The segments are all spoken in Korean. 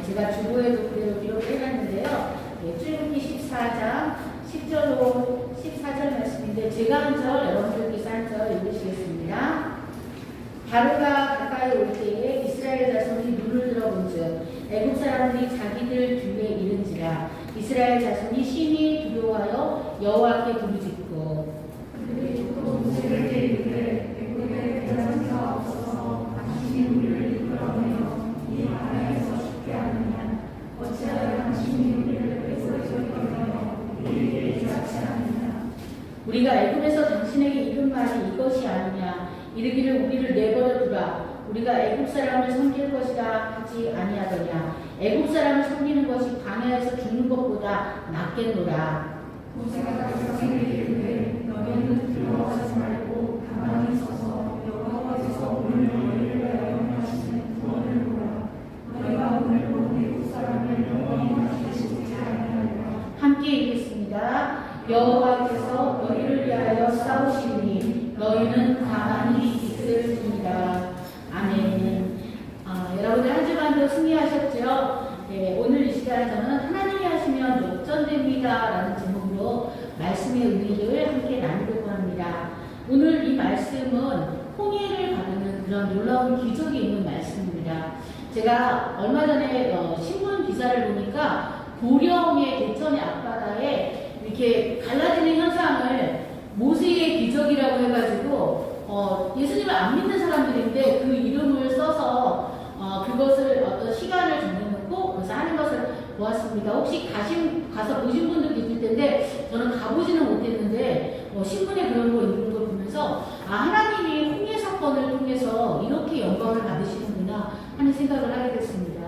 제가 주보에도 그대로 기록을 해놨는데요. 출애굽기 14장 10절로 14절 말씀인데 제가 한 절, 여러분들께서 한 절 읽으시겠습니다. 바로가 가까이 올 때에 이스라엘 자손이 눈을 들어본즉 애국 사람들이 자기들 뒤에 이른지라. 이스라엘 자손이 심히 두려워하여 여호와께 부르짖고 모세에게 이르되 애굽에 대장자 없어서 당신이 우리를 이끌어내어 이 나라에서 죽게 하느냐. 어찌하여 당신이 우리를 애굽에서 이끌어내어 우리에게 이르지 않느냐. 우리가 애굽에서 당신에게 이른 말이 이것이 아니냐. 이르기를 우리를 내버려 두라. 우리가 애굽 사람을 섬길 것이라 하지 아니하더냐. 애굽 사람을 섬기는 것이 광야에서 죽는 것보다 낫겠노라. 모세가 백성에게 이르되 너희는 두려워하지 말고 가만히 서서 여호와께서 오늘 너희를 위하여 행하시는 구원을 보라. 너희가 오늘로 애굽 사람을 영원히 다스리지 아니하리라. 함께 읽겠습니다. 여호와께서 너희를 위하여 싸우시니 너희는 가만히 있을지니라. 아멘. 여러분들 한 주간도 승리하셨죠? 네, 오늘 이 시간에 저는 하나님이 하시면 역전됩니다 라는 제목으로 말씀의 의미를 함께 나누려고 합니다. 오늘 이 말씀은 홍해를 가르는 그런 놀라운 기적이 있는 말씀입니다. 제가 얼마 전에 신문 기사를 보니까 고령의 대천의 앞바다에 이렇게 갈라지는 현상을 모세의 기적이라고 해가지고 예수님을 안 믿는 사람들인데 그 이름을 써서 그것을 어떤 시간을 정해놓고 그래서 하는 것을 보았습니다. 혹시 가서 보신 분들 계실 텐데 저는 가보지는 못했는데 신문에 그런 거 읽는 걸 보면서 하나님이 홍해 사건을 통해서 이렇게 영광을 받으시는구나 하는 생각을 하게 됐습니다.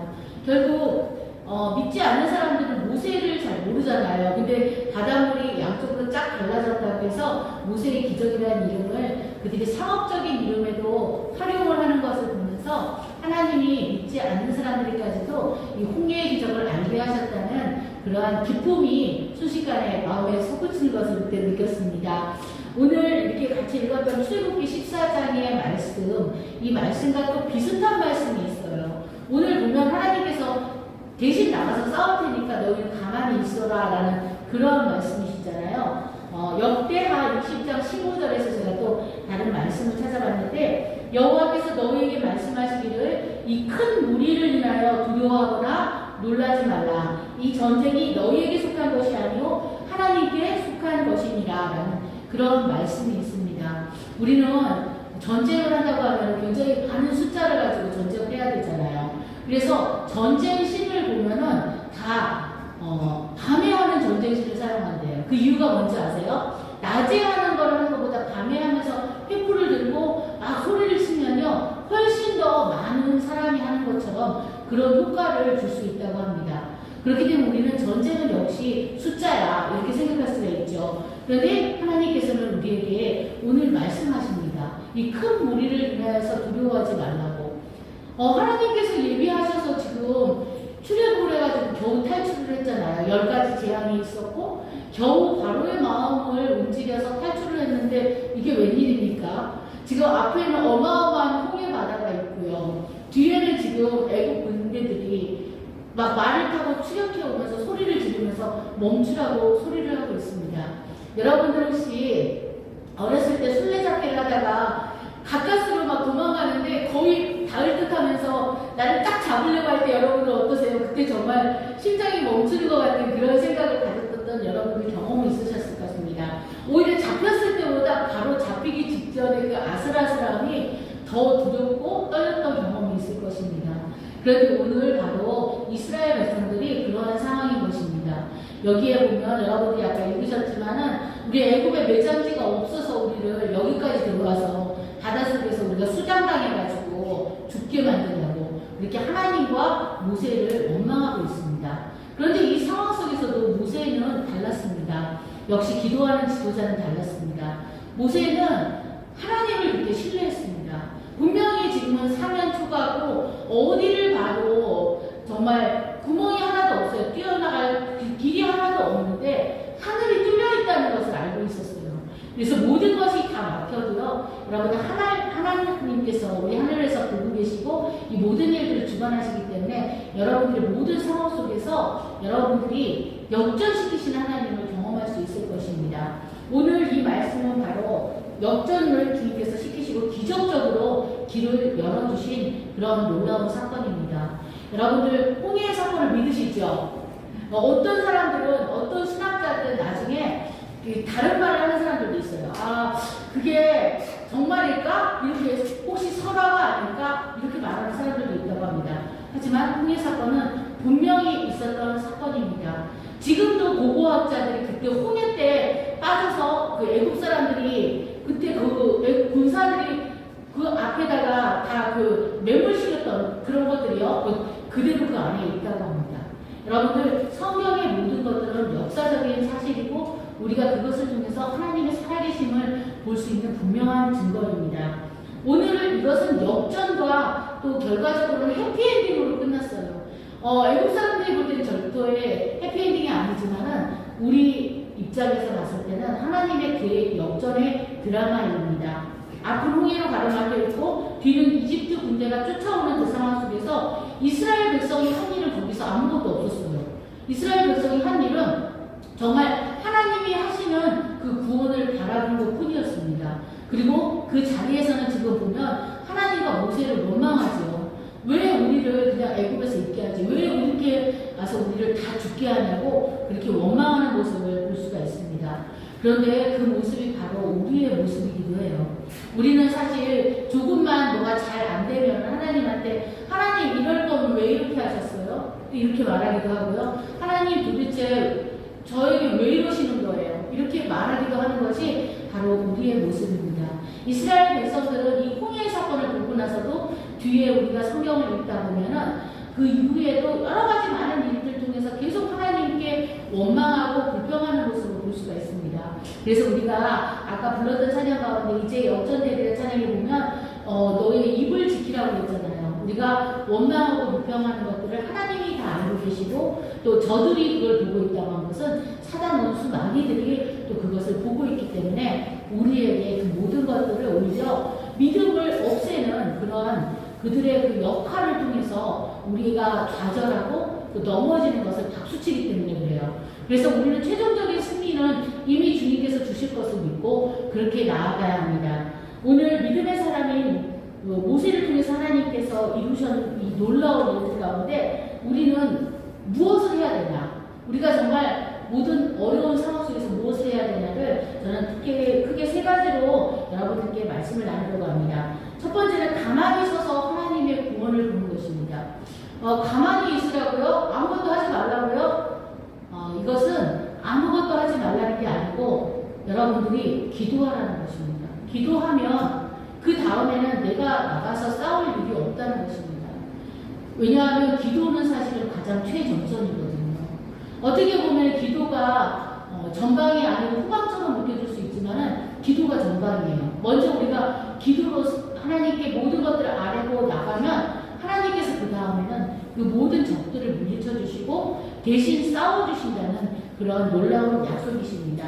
결국 믿지 않는 사람들은 모세를 잘 모르잖아요. 근데 바닷물이 양쪽으로 쫙 갈라졌다고 해서 모세의 기적이라는 이름을 그들이 상업적인 이름에도 활용을 하는 것을 보면서 하나님이 믿지 않는 사람들까지도 이 홍해의 기적을 알게 하셨다는 그러한 기쁨이 순식간에 마음에 솟구치는 것을 그때 느꼈습니다. 오늘 이렇게 같이 읽었던 출애굽기 14장의 말씀, 이 말씀과 또 비슷한 말씀이 있어요. 오늘 보면 하나님께서 대신 나가서 싸울 테니까 너희는 가만히 있어라 라는 그런 말씀이시잖아요. 역대하 60장 15절에서 제가 또 다른 말씀을 찾아봤는데 여호와께서 너희에게 말씀하시기를 이 큰 무리를 인하여 두려워하거나 놀라지 말라. 이 전쟁이 너희에게 속한 것이 아니오 하나님께 속한 것이니라 라는 그런 말씀이 있습니다. 우리는 전쟁을 한다고 하면 굉장히 많은 숫자를 가지고 전쟁을 해야 되잖아요. 그래서 전쟁 신을 보면은 다 밤에 하는 전쟁신을 사용한대요. 그 이유가 뭔지 아세요? 낮에 하는 걸 하는 것보다 밤에 하면서 횃불을 들고 소리를 치면요 훨씬 더 많은 사람이 하는 것처럼 그런 효과를 줄 수 있다고 합니다. 그렇기 때문에 우리는 전쟁은 역시 숫자야 이렇게 생각할 수가 있죠. 그런데 하나님께서는 우리에게 오늘 말씀하십니다. 이 큰 무리를 인하여서 두려워하지 말라고. 하나님께서 예비하셔서 지금 출애굽을 해가지고 겨우 탈출을 했잖아요. 10가지 재앙이 있었고 겨우 바로의 마음을 움직여서 탈출을 했는데 이게 웬일입니까? 지금 앞에는 어마어마한 홍해 바다가 있고요. 뒤에는 지금 애국 군대들이 막 말을 타고 추격해 오면서 소리를 지르면서 멈추라고 소리를 하고 있습니다. 여러분들 혹시 어렸을 때 술래잡기를 하다가 가까스로 막 도망가는데 거의 닿을 듯 하면서 나를 딱 잡으려고 할 때 여러분들 어떠세요? 그때 정말 심장이 멈추는 것 같은 그런 생각을 가졌던 여러분들 경험이 있으셨을 것입니다. 오히려 잡혔을 때보다 바로 잡히기 직전에 그 아슬아슬함이 더 두렵고 떨렸던 경험이 있을 것입니다. 그런데 오늘 바로 이스라엘 백성들이 그러한 상황인 것입니다. 여기에 보면 여러분들이 아까 읽으셨지만은 우리 애굽에 매장지가 없어서 우리를 여기까지 들어와서 바닷속에서 우리가 수장당해가지고 죽게 만든다고 이렇게 하나님과 모세를 원망하고 있습니다. 그런데 이 상황 속에서도 모세는 달랐습니다. 역시 기도하는 지도자는 달랐습니다. 모세는 하나님을 그렇게 신뢰했습니다. 분명히 지금은 사면 초과고 어디를 봐도 정말 구멍이 하나도 없어요. 뛰어나갈 길이 하나도 없는데 하늘이 뚫려 있다는 것을 알고 있었어요. 그래서 모든 것이 다 막혀도요 아니고요. 여러분 하나님께서 우리 하늘에서 보고 계시고 이 모든 일들을 주관하시기 때문에 여러분들의 모든 상황 속에서 여러분들이 역전시키시는 하나님을 경험할 수 있을 것입니다. 오늘 이 말씀은 바로 역전을 주님께서 시키시고 기적적으로 길을 열어주신 그런 놀라운 사건입니다. 여러분들 홍해의 사건을 믿으시죠? 어떤 사람들은 어떤 신학자들은 나중에 다른 말을 하는 사람들도 있어요. 아, 그게 정말일까? 이렇게 혹시 설화가 아닐까? 이렇게 말하는 사람들도 있다고 합니다. 하지만 홍해 사건은 분명히 있었던 사건입니다. 지금도 고고학자들이 그때 홍해 때 빠져서 그 애국 사람들이 그때 그 군사들이 그 앞에다가 다 그 매몰시켰던 그런 것들이요. 그대로 그 안에 있다고 합니다. 여러분들 성경의 모든 것들은 역사적인 사실이고 우리가 그것을 통해서 하나님의 살아계심을 볼 수 있는 분명한 증거입니다. 오늘 이것은 역전과 또 결과적으로는 해피엔딩으로 끝났어요. 애국 사람들이 볼 때는 절도의 해피엔딩이 아니지만은 우리 입장에서 봤을 때는 하나님의 계획 역전의 드라마입니다. 앞은 홍해로 가로막혀 있고 뒤는 이집트 군대가 쫓아오는 그 상황 속에서 이스라엘 백성이 한 일은 거기서 아무것도 없었어요. 이스라엘 백성이 한 일은 정말 하나님이 하시는 그 구원을 바라는 것 뿐이었습니다. 그리고 그 자리에서는 지금 보면 하나님과 모세를 원망하죠. 왜 우리를 그냥 애굽에서 있게 하지? 왜 이렇게 와서 우리를 다 죽게 하냐고 그렇게 원망하는 모습을 볼 수가 있습니다. 그런데 그 모습이 바로 우리의 모습이기도 해요. 우리는 사실 조금만 뭐가 잘 안 되면 하나님한테 하나님 이럴 거면 왜 이렇게 하셨어요? 이렇게 말하기도 하고요. 하나님 도대체 저에게 왜 이러시는 거예요? 이렇게 말하기도 하는 것이 바로 우리의 모습입니다. 이스라엘 백성들은 이 홍해 사건을 보고 나서도 뒤에 우리가 성경을 읽다 보면은 그 이후에도 여러 가지 많은 일들 통해서 계속 하나님께 원망하고 불평하는 모습을 볼 수가 있습니다. 그래서 우리가 아까 불렀던 찬양 가운데 이제 역전되리라 찬양에 보면 너의 입을 지키라고 했잖아요. 우리가 원망하고 불평하는 것들을 하나님이 다 알고 계시고 또 저들이 그걸 보고 있다고 하는 것은 사단 원수 마귀들이 또 그것을 보고 있기 때문에 우리에게 그 모든 것들을 오히려 믿음을 없애는 그런 그들의 그 역할을 통해서 우리가 좌절하고 또 넘어지는 것을 박수치기 때문에 그래요. 그래서 우리는 최종적인 승리는 이미 주님께서 주실 것을 믿고 그렇게 나아가야 합니다. 오늘 믿음의 사람인 모세를 통해서 하나님께서 이루신 이 놀라운 일들 가운데 우리는 무엇을 해야 되나? 우리가 정말 모든 어려운 상황 속에서 무엇을 해야 되냐를 저는 크게 세 가지로 여러분들께 말씀을 나누려고 합니다. 첫 번째는 가만히 서서 하나님의 구원을 보는 것입니다. 가만히 있으라고요? 아무것도 하지 말라고요? 이것은 아무것도 하지 말라는 게 아니고 여러분들이 기도하라는 것입니다. 기도하면 그 다음에는 내가 나가서 싸울 일이 없다는 것입니다. 왜냐하면 기도는 사실은 가장 최전선이거든요. 어떻게 보면 기도가 전방이 아니고 후방처럼 느껴질 수 있지만 기도가 전방이에요. 먼저 우리가 기도로 하나님께 모든 것들을 아뢰고 나가면 하나님께서 그 다음에는 그 모든 적들을 물리쳐 주시고 대신 싸워주신다는 그런 놀라운 약속이십니다.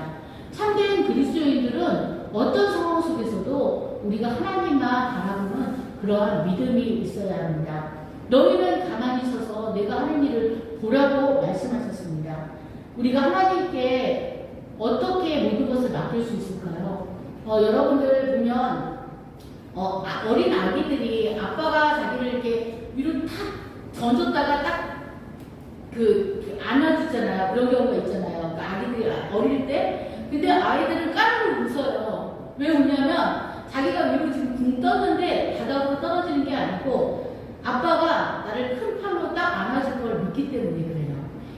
참된 그리스도인들은 어떤 상황 속에서도 우리가 하나님만 바라보는 그러한 믿음이 있어야 합니다. 너희는 가만히 서서 내가 하는 일을 보라고 말씀하셨습니다. 우리가 하나님께 어떻게 모든 것을 맡길 수 있을까요? 여러분들 보면 어린 아기들이 아빠가 자기를 이렇게 위로 탁 던졌다가 딱 안아주잖아요. 그런 경우가 있잖아요. 그러니까 아기들이 어릴 때. 근데 아이들은 까르르 웃어요. 왜 웃냐면 자기가 위로 지금 붕 떴는데 바닥으로 떨어지는 게 아니고 아빠가 나를 큰 팔로 딱 안아줄 걸 믿기 때문에 그래요.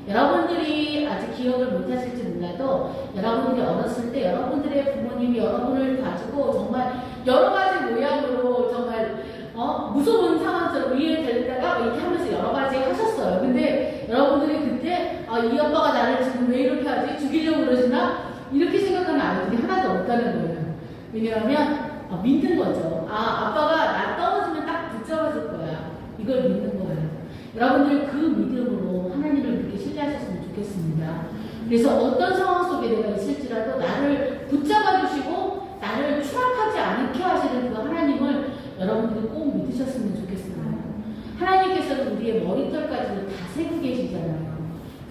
여러분들이 아직 기억을 못하실지 몰라도 여러분들이 어렸을 때 여러분들의 부모님이 여러분을 가지고 정말 여러 가지 모양으로 정말 무서운 상황처럼 위에 데리다가 이렇게 하면서 여러 가지 하셨어요. 근데 여러분들이 그때 이 아빠가 나를 지금 왜 이렇게 하지? 죽이려고 그러시나? 이렇게 생각하는 아이들이 하나도 없다는 거예요. 왜냐하면 믿는 거죠. 아빠가 나 떨어지면 딱 붙잡아줄 거야. 이걸 믿는 거예요. 여러분들 그 믿음으로 하나님을 그렇게 신뢰하셨으면 좋겠습니다. 그래서 어떤 상황 속에 내가 있을지라도 나를 붙잡아 주시고 나를 추락하지 않게 하나님께서는 우리의 머리털까지도 다 세고 계시잖아요.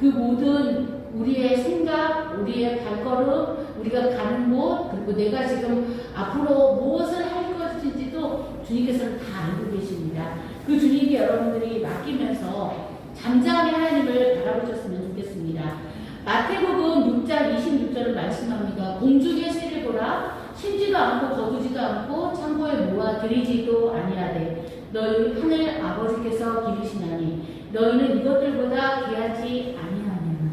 그 모든 우리의 생각, 우리의 발걸음, 우리가 가는 곳, 그리고 내가 지금 앞으로 무엇을 할 것인지도 주님께서는 다 알고 계십니다. 그 주님께 여러분들이 맡기면서 잠잠히 하나님을 바라보셨으면 좋겠습니다. 마태복음 6장 26절을 말씀합니다. 공중의 새를 보라, 심지도 않고 거두지도 않고 창고에 모아 들이지도 아니하되 너희 하늘 아버지께서 기르시나니 너희는 이것들보다 귀하지 아니하냐.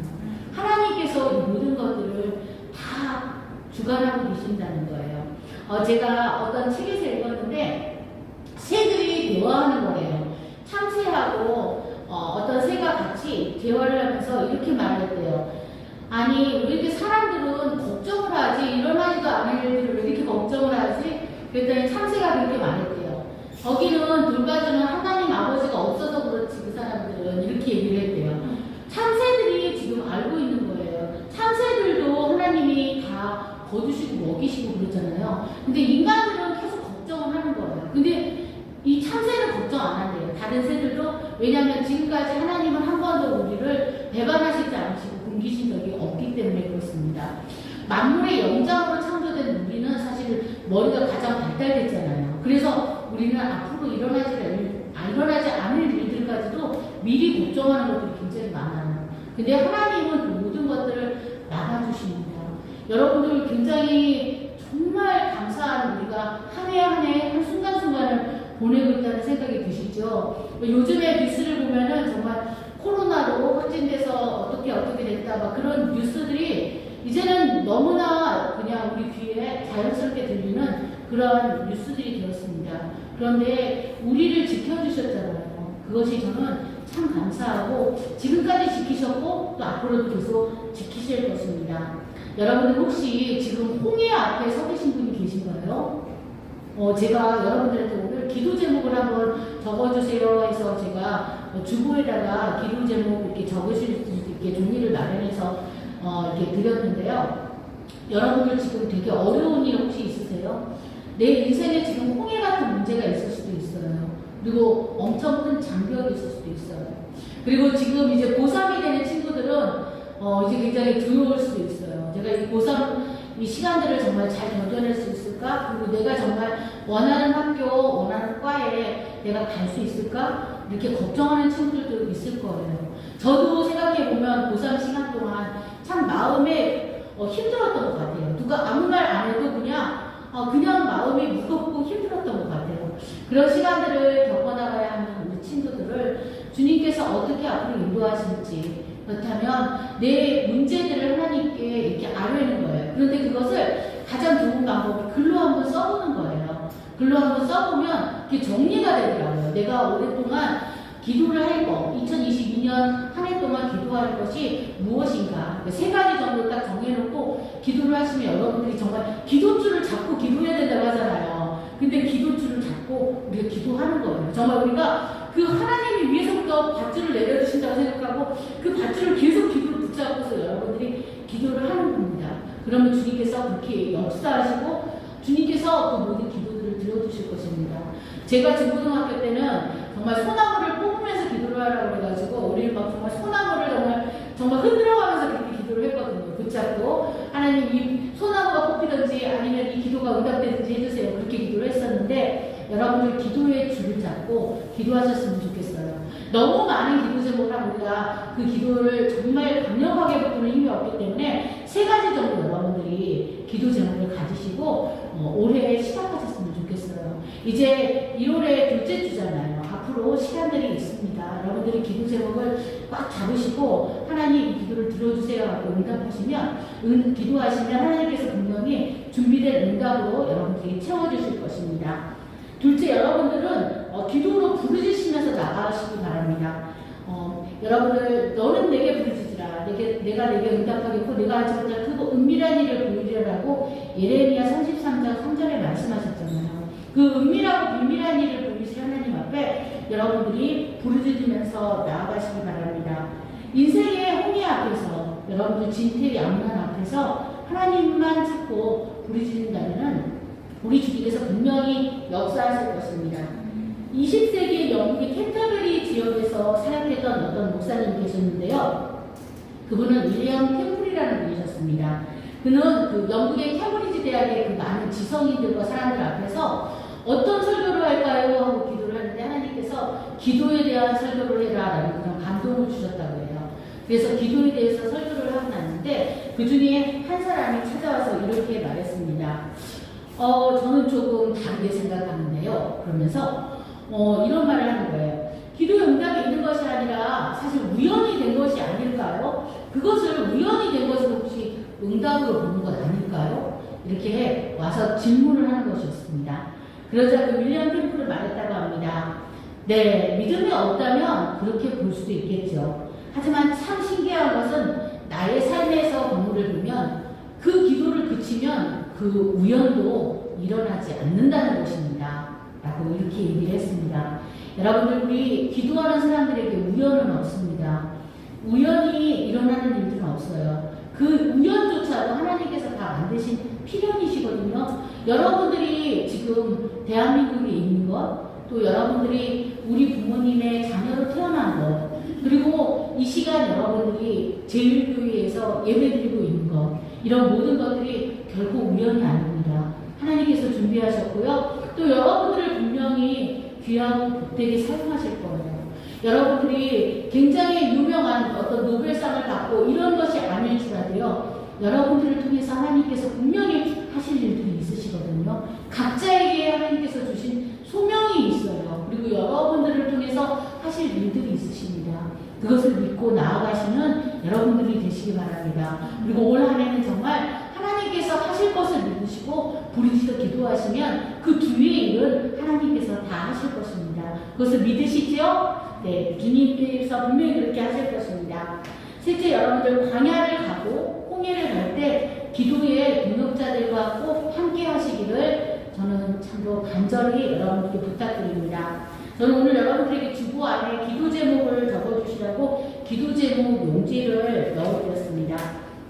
하나님께서 이 모든 것들을 다 주관하고 계신다는 거예요. 제가 어떤 책에서 읽었는데 새들이 대화하는 거예요. 참새하고 어떤 새가 같이 대화를 하면서 이렇게 말했대요. 아니 왜 이렇게 사람들은 걱정을 하지? 일어나지도 않을 일들을 왜 이렇게 걱정을 하지? 그랬더니 참새가 그렇게 말했대요. 거기는 돌봐주는 하나님 아버지가 없어서 그렇지 그 사람들은 이렇게 얘기를 했대요. 참새들이 지금 알고 있는 거예요. 참새들도 하나님이 다 거두시고 먹이시고 그러잖아요. 근데 인간들은 계속 걱정을 하는 거예요. 근데 이 참새는 걱정 안 한대요. 다른 새들도. 왜냐하면 지금까지 하나님은 한 번도 우리를 배반하시지 않으시고 굶기신 적이 없기 때문에 그렇습니다. 만물의 영장으로 창조된 우리는 사실 머리가 가장 발달됐잖아요. 그래서 우리는 앞으로 일어나지 않을 일들까지도 미리 걱정하는 것들이 굉장히 많아요. 근데 하나님은 그 모든 것들을 막아주십니다. 여러분들 굉장히 정말 감사한 우리가 한 해 한 해 한 순간순간을 보내고 있다는 생각이 드시죠? 요즘에 뉴스를 보면은 정말 코로나로 확진돼서 어떻게 됐다 막 그런 뉴스들이 이제는 너무나 그냥 우리 귀에 자연스럽게 들리는 그런 뉴스들이 되었습니다. 그런데 우리를 지켜주셨잖아요. 그것이 저는 참 감사하고 지금까지 지키셨고 또 앞으로도 계속 지키실 것입니다. 여러분들 혹시 지금 홍해 앞에 서 계신 분이 계신가요? 제가 여러분들한테 오늘 기도 제목을 한번 적어주세요 해서 제가 주보에다가 기도 제목 이렇게 적으실 수 있게 종이를 마련해서 이렇게 드렸는데요. 여러분들 지금 되게 어려운 일 혹시 있으세요? 내 인생에 지금 홍해 같은 문제가 있을 수도 있어요. 그리고 엄청 큰 장벽이 있을 수도 있어요. 그리고 지금 이제 고3이 되는 친구들은 이제 굉장히 두려울 수도 있어요. 제가 이 고3 이 시간들을 정말 잘 견뎌낼 수 있을까? 그리고 내가 정말 원하는 학교, 원하는 과에 내가 갈 수 있을까? 이렇게 걱정하는 친구들도 있을 거예요. 저도 생각해보면 고3 시간 동안 참 마음에 힘들었던 것 같아요. 누가 아무 말 안 해도 그냥 마음이 무겁고 힘들었던 것 같아요. 그런 시간들을 겪어나가야 하는 우리 친구들을 주님께서 어떻게 앞으로 인도하실지, 그렇다면 내 문제들을 하나님께 이렇게 아뢰는 거예요. 그런데 그것을 가장 좋은 방법이 글로 한번 써보는 거예요. 글로 한번 써보면 그게 정리가 되더라고요. 내가 오랫동안 기도를 할 거, 2022년 한 해 동안 기도할 것이 무엇인가. 세 가지 정도 딱 정해놓고 기도를 하시면 여러분들이 정말 기도줄을 잡고 기도해야 된다고 하잖아요. 근데 기도줄을 잡고 우리가 기도하는 거예요. 정말 우리가 그 하나님이 위에서부터 밧줄을 내려주신다고 생각하고 그 밧줄을 계속 기도를 붙잡고서 여러분들이 기도를 하는 겁니다. 그러면 주님께서 그렇게 역사하시고 주님께서 그 모든 기도들을 들어주실 것입니다. 제가 중고등학교 때는 정말 소나무를 뽑으면서 기도를 하라고 그래가지고 우리는 막 정말 소나무를 정말 흔들어가면서 그렇게 기도를 했거든요. 붙잡고 하나님 이 소나무가 뽑히든지 아니면 이 기도가 응답되든지 해주세요. 그렇게 기도를 했었는데 여러분들 기도의 줄을 잡고 기도하셨으면 좋겠어요. 너무 많은 기도 제목을 하면 우리가 그 기도를 정말 강력하게 베푸는 힘이 없기 때문에 세 가지 정도 여러분들이 기도 제목을 가지시고 올해 시작하셨으면 좋겠어요. 이제 1월에 둘째 주잖아요. 앞으로 시간들이 있습니다. 여러분들이 기도 제목을 꽉 잡으시고 하나님 이 기도를 들어주세요 하고 응답하시면 기도하시면 하나님께서 분명히 준비된 응답으로 여러분들이 채워주실 것입니다. 둘째, 여러분들은 기도로 부르짖으면서 나가시기 바랍니다. 여러분들 너는 내게 부르짖으라. 내가 내게 응답하겠고 내가 하지 못할 크고 은밀한 일을 보이리라고 예레미야 33장 3절에 말씀하셨잖아요. 그 은밀하고 비밀한 일을 보이실 하나님 앞에 여러분들이 부르짖으면서 나아가시기 바랍니다. 인생의 홍해 앞에서 여러분들 진퇴양난 앞에서 하나님만 찾고 부르짖는다면 우리 주님께서 분명히 역사하실 것입니다. 20세기 영국의 캔터베리 지역에서 사역했던 어떤 목사님이 계셨는데요. 그분은 윌리엄 템플이라는 분이셨습니다. 그는 그 영국의 케임브리지 대학의 그 많은 지성인들과 사람들 앞에서 어떤 설교를 할까요? 하고 기도를 하는데 하나님께서 기도에 대한 설교를 해라 라는 그런 감동을 주셨다고 해요. 그래서 기도에 대해서 설교를 하고 났는데 그 중에 한 사람이 찾아와서 이렇게 말했습니다. 저는 조금 다르게 생각하는데요. 그러면서 이런 말을 하는 거예요. 기도의 응답이 있는 것이 아니라 사실 우연이 된 것이 아닐까요? 그것을 우연이 된 것을 혹시 응답으로 보는 것 아닐까요? 이렇게 와서 질문을 하는 것이었습니다. 그러자 그 윌리엄 템플을 말했다고 합니다. 네, 믿음이 없다면 그렇게 볼 수도 있겠죠. 하지만 참 신기한 것은 나의 삶에서 본문을 보면 그 기도를 그치면 그 우연도 일어나지 않는다는 것입니다. 라고 이렇게 얘기를 했습니다. 여러분들, 우리 기도하는 사람들에게 우연은 없습니다. 우연히 일어나는 일들은 없어요. 그 우연조차도 하나님께서 다 만드신 필연이시거든요. 여러분들이 지금 대한민국에 있는 것, 또 여러분들이 우리 부모님의 자녀로 태어난 것, 그리고 이 시간 여러분들이 제일교회에서 예배드리고 있는 것, 이런 모든 것들이 결코 우연이 아닙니다. 하나님께서 준비하셨고요. 또 여러분들을 분명히 귀하고 복되게 사용하실 거예요. 여러분들이 굉장히 유명한 어떤 노벨상을 받고 이런 것이 아닐지라도요, 여러분들을 통해서 하나님께서 분명히 하실 일들이 있으시거든요. 각자에게 하나님께서 주신 소명이 있어요. 그리고 여러분들을 통해서 하실 일들이 있으십니다. 그것을 믿고 나아가시는 여러분들이 되시기 바랍니다. 그리고 올 한 해는 정말 하나님께서 하실 것을 믿으시고 부르짖어 기도하시면 그 뒤에 일은 하나님께서 다 하실 것입니다. 그것을 믿으시죠? 네, 주님께서 분명히 그렇게 하실 것입니다. 실제 여러분들 광야를 가고 홍해를 갈 때 기도의 동역자들과 꼭 함께 하시기를 저는 참으로 간절히 여러분들께 부탁드립니다. 저는 오늘 여러분들에게 주보 안에 기도 제목을 적어주시라고 기도 제목 용지를 넣어드렸습니다.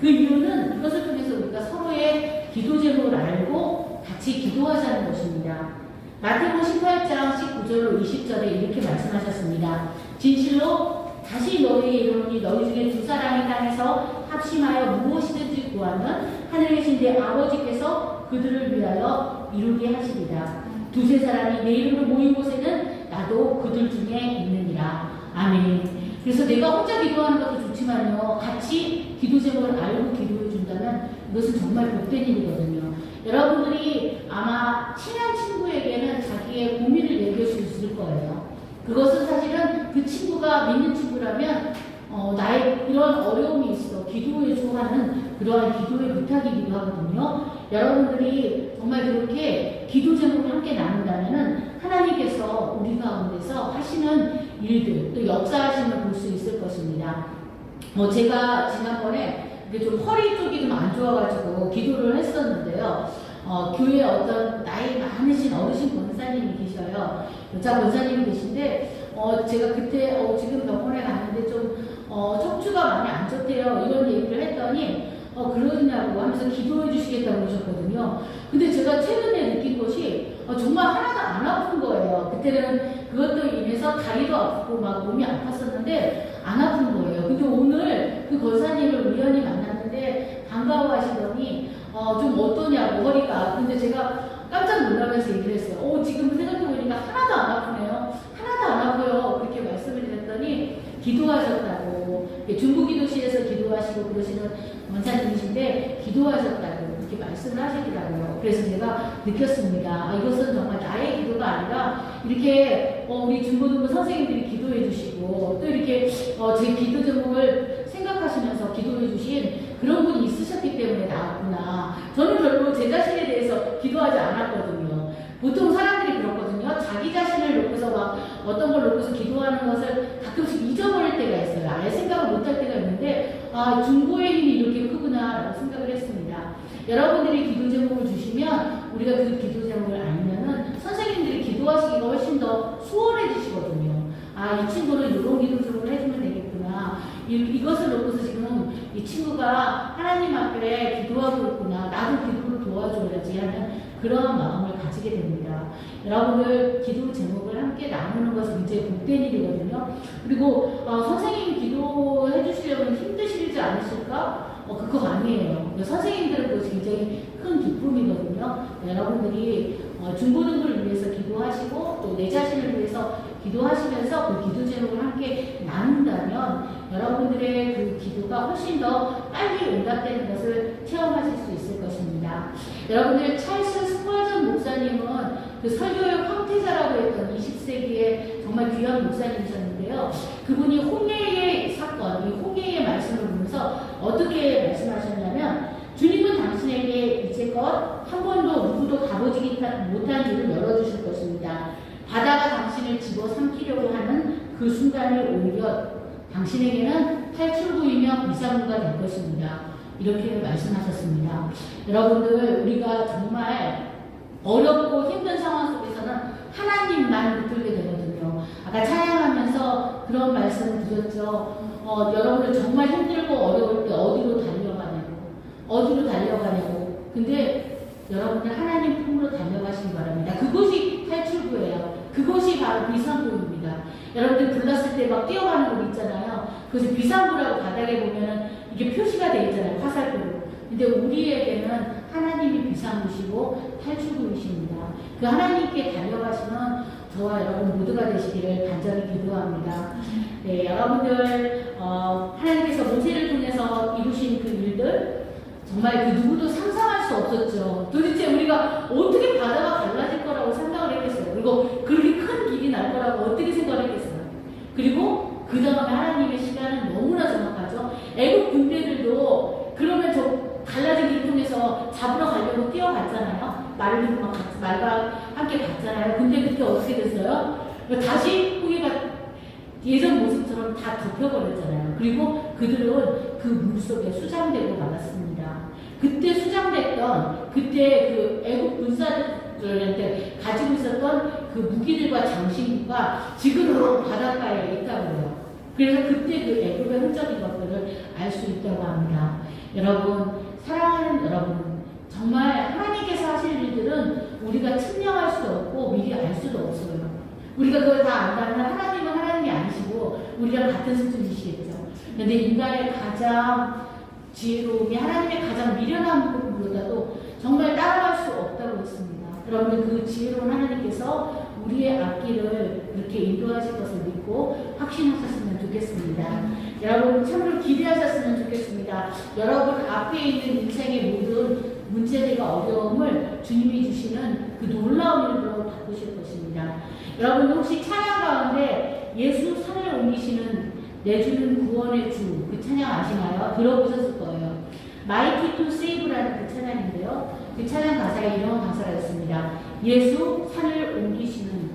그 이유는 이것을 통해서 우리가 서로의 기도 제목을 알고 같이 기도하자는 것입니다. 마태복음 18장 19절로 20절에 이렇게 말씀하셨습니다. 진실로 다시 너희에게 이르노니 너희 중에 두 사람이 땅에서 합심하여 무엇이든지 구하면 하늘에 계신 내 아버지께서 그들을 위하여 이루게 하시리라. 두세 사람이 내 이름으로 모인 곳에는 나도 그들 중에 있느니라. 아멘. 그래서 내가 혼자 기도하는 것도 좋지만요, 같이 기도 제목을 알고 기도해 준다면 이것은 정말 복된 일이거든요. 여러분들이 아마 친한 친구에게는 자기의 고민을 얘기할 수 있을 거예요. 그것은 사실은 그 친구가 믿는 친구라면 나의 이런 어려움이 있어 기도해 줘 하는 그러한 기도의 부탁이기도 하거든요. 여러분들이 정말 그렇게 기도 제목을 함께 나눈다면 하나님께서 우리 가운데서 하시는 일들, 또 역사하심을 볼 수 있을 것입니다. 제가 지난번에 좀 허리 쪽이 좀 안 좋아가지고 기도를 했었는데요. 교회에 어떤 나이 많으신 어르신 권사님이 계셔요. 여자 권사님이 계신데, 제가 그때, 지금 병원에 갔는데 좀, 척추가 많이 안 좋대요. 이런 얘기를 했더니, 그러냐고 하면서 기도해 주시겠다고 그러셨거든요. 근데 제가 최근에 느낀 것이, 정말 하나도 안 아픈 거예요. 그때는 그것도 인해서 다리도 아프고 막 몸이 아팠었는데, 안 아픈 거예요. 근데 오늘 그 권사님을 우연히 만났는데, 반가워하시더니, 좀 어떠냐고, 허리가. 근데 제가 깜짝 놀라면서 얘기를 했어요. 지금 생각해보니까 하나도 안 아프네요. 하나도 안 아파요. 그렇게 말씀을 드렸더니 기도하셨다고. 중부기도실에서 기도하시고 그러시는 원사님이신데 기도하셨다고 그렇게 말씀을 하시더라고요. 그래서 제가 느꼈습니다. 이것은 정말 나의 기도가 아니라 이렇게 우리 중고등부 선생님들이 기도해 주시고 또 이렇게 제 기도 제목을 생각하시면서 기도해 주신 그런 분이 있으셨기 때문에 나왔구나. 저는 별로 제 자신에 대해서 기도하지 않았거든요. 보통 사람들이 그렇거든요. 자기 자신을 놓고서 막 어떤 걸 놓고서 기도하는 것을 가끔씩 잊어버릴 때가 있어요. 아예 생각을 못할 때가 있는데 중보의 힘이 이렇게 크구나 라고 생각을 했습니다. 여러분들이 기도 제목을 주시면 우리가 그 기도 제목을 알면은 선생님들이 기도하시기가 훨씬 더 수월해지시거든요. 이 친구는 이런 기도 제목을 해주면 되겠구나. 이것을 놓고서 지금 이 친구가 하나님 앞에 기도하고 있구나. 나도 기도를 도와줘야지 하는 그런 마음을 가지게 가지게 됩니다. 여러분들 기도 제목을 함께 나누는 것은 굉장히 복된 일이거든요. 그리고 선생님 기도해 주시려면 힘드시지 않으실까? 그거 아니에요. 선생님들은 그것이 굉장히 큰 기쁨이거든요. 여러분들이 중고등부를 위해서 기도하시고 또 내 자신을 위해서 기도하시면서 그 기도 제목을 함께 나눈다면 여러분들의 그 기도가 훨씬 더 빨리 응답되는 것을 체험하실 수 있을 것입니다. 여러분들 찰스 스펄전 목사님은 그 설교의 황태자라고 했던 20세기의 정말 귀한 목사님이셨는데요. 그분이 홍해의 사건, 이 홍해의 말씀을 보면서 어떻게 말씀하셨냐면 주님은 당신에게 이제껏 한 번도 누구도 가보지 못한 길을 열어주실 것입니다. 바다가 당신을 집어삼키려고 하는 그 순간이 오히려 당신에게는 탈출구이며 비상구가 될 것입니다. 이렇게 말씀하셨습니다. 여러분들 우리가 정말 어렵고 힘든 상황 속에서는 하나님만 붙들게 되거든요. 아까 찬양하면서 그런 말씀을 드렸죠. 여러분들 정말 힘들고 어려울 때 어디로 달려가냐고. 근데 여러분들 하나님 품으로 달려가시기 바랍니다. 그것이 탈출구예요. 그것이 바로 비상구입니다. 여러분들 불났을 때 막 뛰어가는 곳 있잖아요. 그것이 비상구라고 바닥에 보면은 이게 표시가 되어 있잖아요. 화살표로. 근데 우리에게는 하나님이 비상구시고 탈출구이십니다. 그 하나님께 달려가시는 저와 여러분 모두가 되시기를 간절히 기도합니다. 네, 여러분들 하나님께서 모세를 통해서 이루신 그 일들 정말 그 누구도 상상할 수 없었죠. 도대체 우리가 어떻게 바다가 갈라질 거라고 생각을 했겠어요. 그리고 그렇게 큰 길이 날 거라고 어떻게 생각을 했겠어요. 그리고 그 다음에 하나님의 시간은 너무나 정확하죠. 애국 군대들도 그러면 저 갈라진 길을 통해서 잡으러 가려고 뛰어갔잖아요. 말과 함께 갔잖아요. 근데 그때 어떻게 됐어요? 다시 홍해가 예전 모습처럼 다 덮여버렸잖아요. 그리고 그들은 그 물속에 수장되고 말았습니다. 그때 수장됐던 그때 그 애국 군사들한테 가지고 있었던 그 무기들과 장신구가 지금은 바닷가에 있다고 해요. 그래서 그때 그 애국의 흔적인 것들을 알 수 있다고 합니다. 여러분, 사랑하는 여러분, 정말 하나님께서 하실 일들은 우리가 측량할 수도 없고 미리 알 수도 없어요. 우리가 그걸 다 안다면 하나님은 하나님이 아니시고 우리랑 같은 수준이시겠죠. 그런데 인간의 가장 지혜로움이 하나님의 가장 미련한 부분보다도 정말 따라갈 수 없다고 했습니다. 여러분들 그 지혜로운 하나님께서 우리의 앞길을 그렇게 인도하실 것을 믿고 확신하셨으면 좋겠습니다. 여러분 참으로 기대하셨으면 좋겠습니다. 여러분 앞에 있는 인생의 모든 문제들과 어려움을 주님이 주시는 그 놀라운 일로 바꾸실 것입니다. 여러분 혹시 찬양 가운데 예수 산을 옮기시는 내주는 구원의 주 그 찬양 아시나요? 들어보셨을 거예요. Mighty to Save라는 그 찬양인데요. 그 찬양 가사에 이런 가사가 있습니다. 예수 산을 옮기시는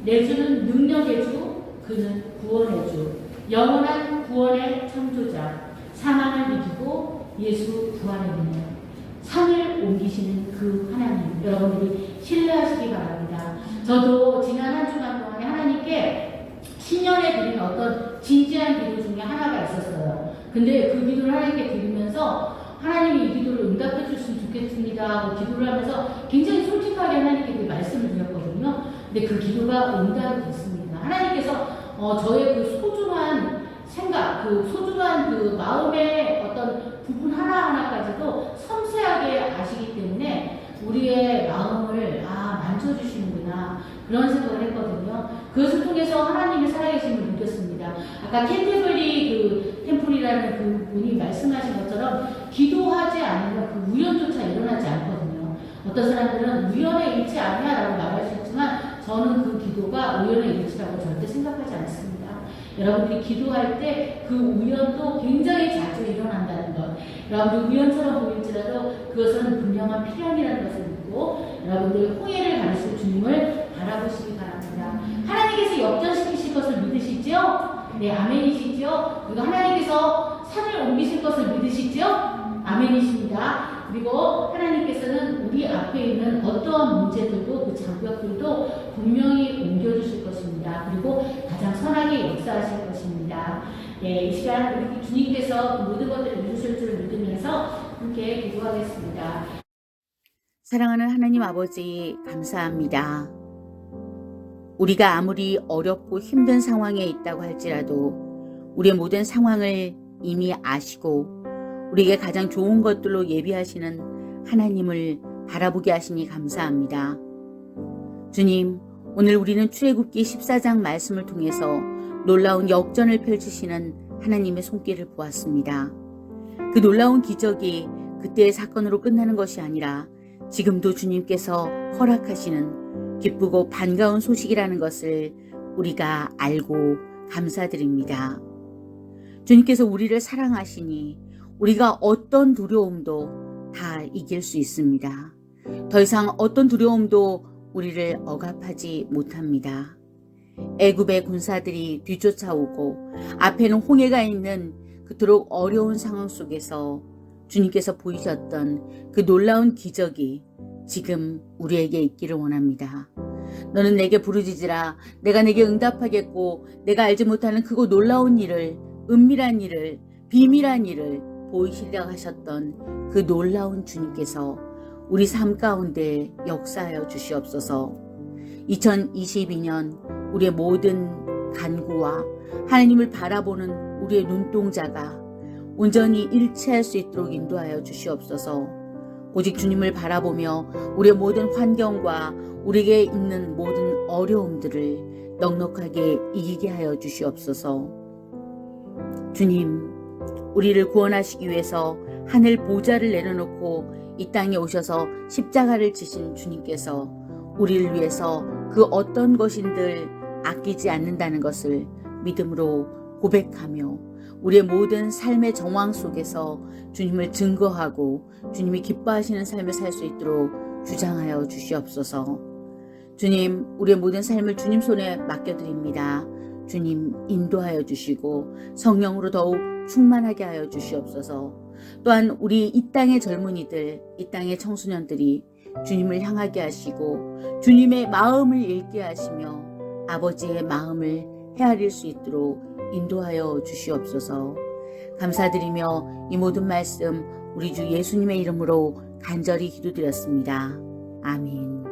내주는 능력의 주 그는 구원의 주 영원한 구원의 창조자 사망을 이기고 예수 구하는 능력 산을 옮기시는 그 하나님 여러분들이 신뢰하시기 바랍니다. 저도 지난 한 주간 동안에 하나님께 신년에 드리는 어떤 진지한 기도 중에 하나가 있었어요. 근데 그 기도를 하나님께 드리면서 하나님이 이 기도를 응답해 주시면 좋겠습니다 하고 기도를 하면서 굉장히 솔직하게 하나님께 그 말씀을 드렸거든요. 근데 그 기도가 응답이 됐습니다. 하나님께서 저의 그 소중한 생각, 그 소중한 그 마음의 어떤 부분 하나하나까지도 섬세하게 아시기 때문에 우리의 마음을 만져주시는구나 그런 생각을 했거든요. 그것을 통해서 하나님의 살아계심을 느꼈습니다. 아까 템플이라는 그 분이 말씀하신 것처럼 기도하지 않으면 그 우연조차 일어나지 않거든요. 어떤 사람들은 우연의 일치 아니야 라고 말할 수 있지만 저는 그 기도가 우연의 일치라고 절대 생각하지 않습니다. 여러분들이 기도할 때 그 우연도 굉장히 자주 일어난다는 것. 여러분들 우연처럼 보일지라도 그것은 분명한 필연이라는 것을 믿고 여러분들 홍해를 가르칠 주님을 바라보시기 바랍니다. 하나님께서 역전시키실 것을 믿으시죠? 네, 아멘이시죠? 그리고 하나님께서 산을 옮기실 것을 믿으시죠? 아멘이십니다. 그리고 하나님께서는 우리 앞에 있는 어떠한 문제들도 그 장벽들도 분명히 옮겨주실 것입니다. 그리고 가장 선하게 역사하실 것입니다. 네, 이 시간 우리 주님께서 그 모든 것들을 이루실 줄 믿으면서 함께 기도하겠습니다. 사랑하는 하나님 아버지, 감사합니다. 우리가 아무리 어렵고 힘든 상황에 있다고 할지라도 우리의 모든 상황을 이미 아시고 우리에게 가장 좋은 것들로 예비하시는 하나님을 바라보게 하시니 감사합니다. 주님, 오늘 우리는 출애굽기 14장 말씀을 통해서 놀라운 역전을 펼치시는 하나님의 손길을 보았습니다. 그 놀라운 기적이 그때의 사건으로 끝나는 것이 아니라 지금도 주님께서 허락하시는 기쁘고 반가운 소식이라는 것을 우리가 알고 감사드립니다. 주님께서 우리를 사랑하시니 우리가 어떤 두려움도 다 이길 수 있습니다. 더 이상 어떤 두려움도 우리를 억압하지 못합니다. 애굽의 군사들이 뒤쫓아오고 앞에는 홍해가 있는 그토록 어려운 상황 속에서 주님께서 보이셨던 그 놀라운 기적이 지금 우리에게 있기를 원합니다. 너는 내게 부르짖으라. 내가 내게 응답하겠고 내가 알지 못하는 크고 놀라운 일을, 은밀한 일을, 비밀한 일을 보이시리라 하셨던 그 놀라운 주님께서 우리 삶 가운데 역사하여 주시옵소서. 2022년 우리의 모든 간구와 하나님을 바라보는 우리의 눈동자가 온전히 일치할 수 있도록 인도하여 주시옵소서. 오직 주님을 바라보며 우리의 모든 환경과 우리에게 있는 모든 어려움들을 넉넉하게 이기게 하여 주시옵소서. 주님, 우리를 구원하시기 위해서 하늘 보좌를 내려놓고 이 땅에 오셔서 십자가를 지신 주님께서 우리를 위해서 그 어떤 것인들 아끼지 않는다는 것을 믿음으로 고백하며 우리의 모든 삶의 정황 속에서 주님을 증거하고 주님이 기뻐하시는 삶을 살 수 있도록 주장하여 주시옵소서. 주님, 우리의 모든 삶을 주님 손에 맡겨드립니다. 주님 인도하여 주시고 성령으로 더욱 충만하게 하여 주시옵소서. 또한 우리 이 땅의 젊은이들, 이 땅의 청소년들이 주님을 향하게 하시고 주님의 마음을 읽게 하시며 아버지의 마음을 헤아릴 수 있도록 인도하여 주시옵소서. 감사드리며 이 모든 말씀 우리 주 예수님의 이름으로 간절히 기도드렸습니다. 아멘.